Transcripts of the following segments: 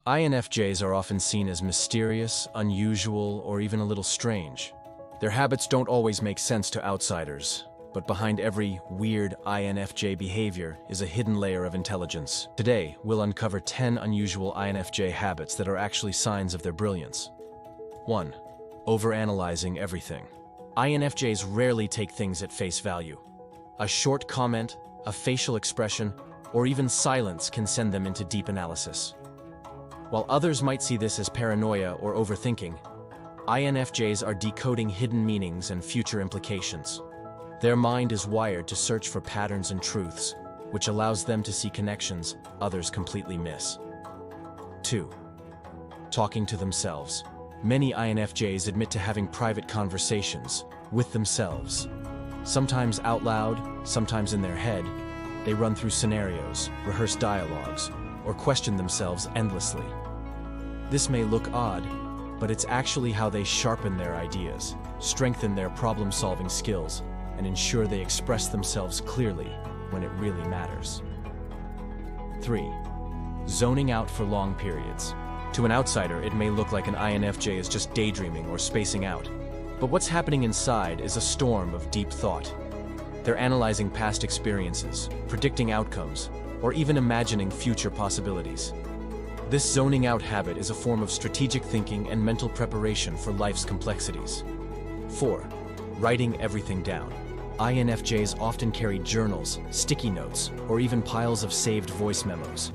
INFJs are often seen as mysterious, unusual, or even a little strange. Their habits don't always make sense to outsiders, but behind every weird INFJ behavior is a hidden layer of intelligence. Today, we'll uncover 10 unusual INFJ habits that are actually signs of their brilliance. 1. Overanalyzing everything. INFJs rarely take things at face value. A short comment, a facial expression, or even silence can send them into deep analysis. While others might see this as paranoia or overthinking, INFJs are decoding hidden meanings and future implications. Their mind is wired to search for patterns and truths, which allows them to see connections others completely miss. 2. Talking to themselves. Many INFJs admit to having private conversations with themselves. Sometimes out loud, sometimes in their head, they run through scenarios, rehearse dialogues, or question themselves endlessly. This may look odd, but it's actually how they sharpen their ideas, strengthen their problem-solving skills, and ensure they express themselves clearly when it really matters. 3. Zoning out for long periods. To an outsider, it may look like an INFJ is just daydreaming or spacing out. But what's happening inside is a storm of deep thought. They're analyzing past experiences, predicting outcomes, or even imagining future possibilities. This zoning out habit is a form of strategic thinking and mental preparation for life's complexities. 4. Writing everything down. INFJs often carry journals, sticky notes, or even piles of saved voice memos.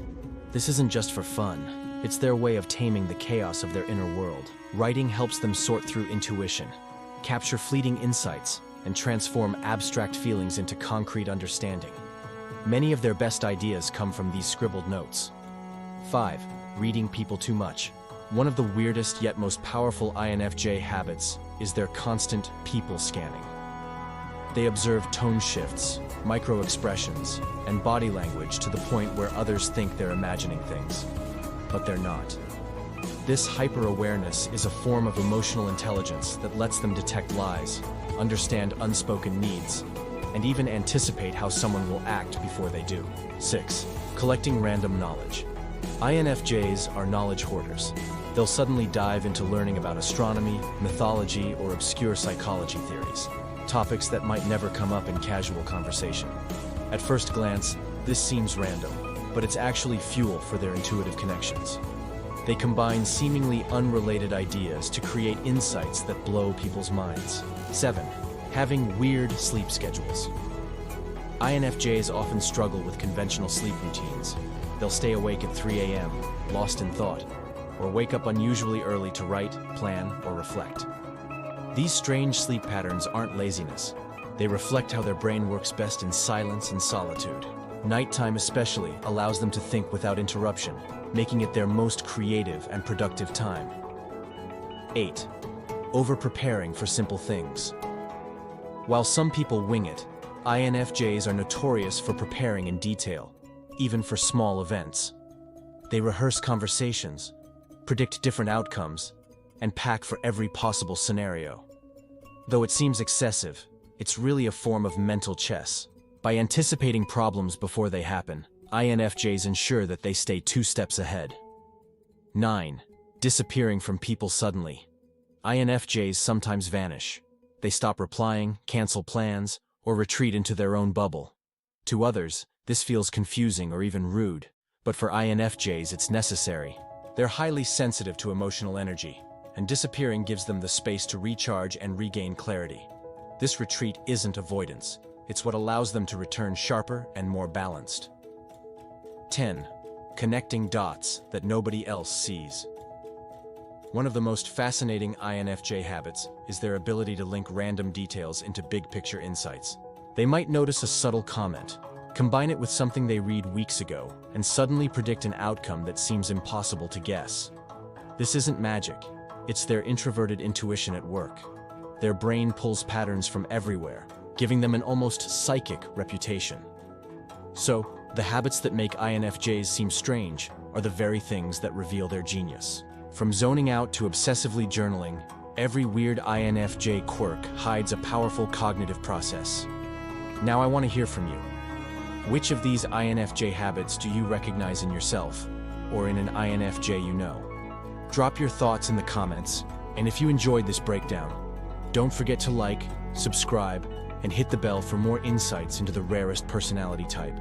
This isn't just for fun. It's their way of taming the chaos of their inner world. Writing helps them sort through intuition, capture fleeting insights, and transform abstract feelings into concrete understanding. Many of their best ideas come from these scribbled notes. 5. Reading people too much. One of the weirdest yet most powerful INFJ habits is their constant people scanning. They observe tone shifts, micro-expressions, and body language to the point where others think they're imagining things, but they're not. This hyper-awareness is a form of emotional intelligence that lets them detect lies, understand unspoken needs, and even anticipate how someone will act before they do. 6. Collecting random knowledge. INFJs are knowledge hoarders. They'll suddenly dive into learning about astronomy, mythology, or obscure psychology theories, topics that might never come up in casual conversation. At first glance, this seems random, but it's actually fuel for their intuitive connections. They combine seemingly unrelated ideas to create insights that blow people's minds. 7. Having weird sleep schedules. INFJs often struggle with conventional sleep routines. They'll stay awake at 3 a.m., lost in thought, or wake up unusually early to write, plan, or reflect. These strange sleep patterns aren't laziness. They reflect how their brain works best in silence and solitude. Nighttime especially allows them to think without interruption, making it their most creative and productive time. 8. Over-preparing for simple things. While some people wing it, INFJs are notorious for preparing in detail, even for small events. They rehearse conversations, predict different outcomes, and pack for every possible scenario. Though it seems excessive, it's really a form of mental chess. By anticipating problems before they happen, INFJs ensure that they stay 2 steps ahead. 9. Disappearing from people suddenly. INFJs sometimes vanish. They stop replying, cancel plans, or retreat into their own bubble. To others, this feels confusing or even rude, but for INFJs it's necessary. They're highly sensitive to emotional energy, and disappearing gives them the space to recharge and regain clarity. This retreat isn't avoidance. It's what allows them to return sharper and more balanced. 10. Connecting dots that nobody else sees. One of the most fascinating INFJ habits is their ability to link random details into big-picture insights. They might notice a subtle comment, combine it with something they read weeks ago, and suddenly predict an outcome that seems impossible to guess. This isn't magic. It's their introverted intuition at work. Their brain pulls patterns from everywhere, giving them an almost psychic reputation. So, the habits that make INFJs seem strange are the very things that reveal their genius. From zoning out to obsessively journaling, every weird INFJ quirk hides a powerful cognitive process. Now I want to hear from you. Which of these INFJ habits do you recognize in yourself? or in an INFJ you know? Drop your thoughts in the comments, and if you enjoyed this breakdown, don't forget to like, subscribe, and hit the bell for more insights into the rarest personality type.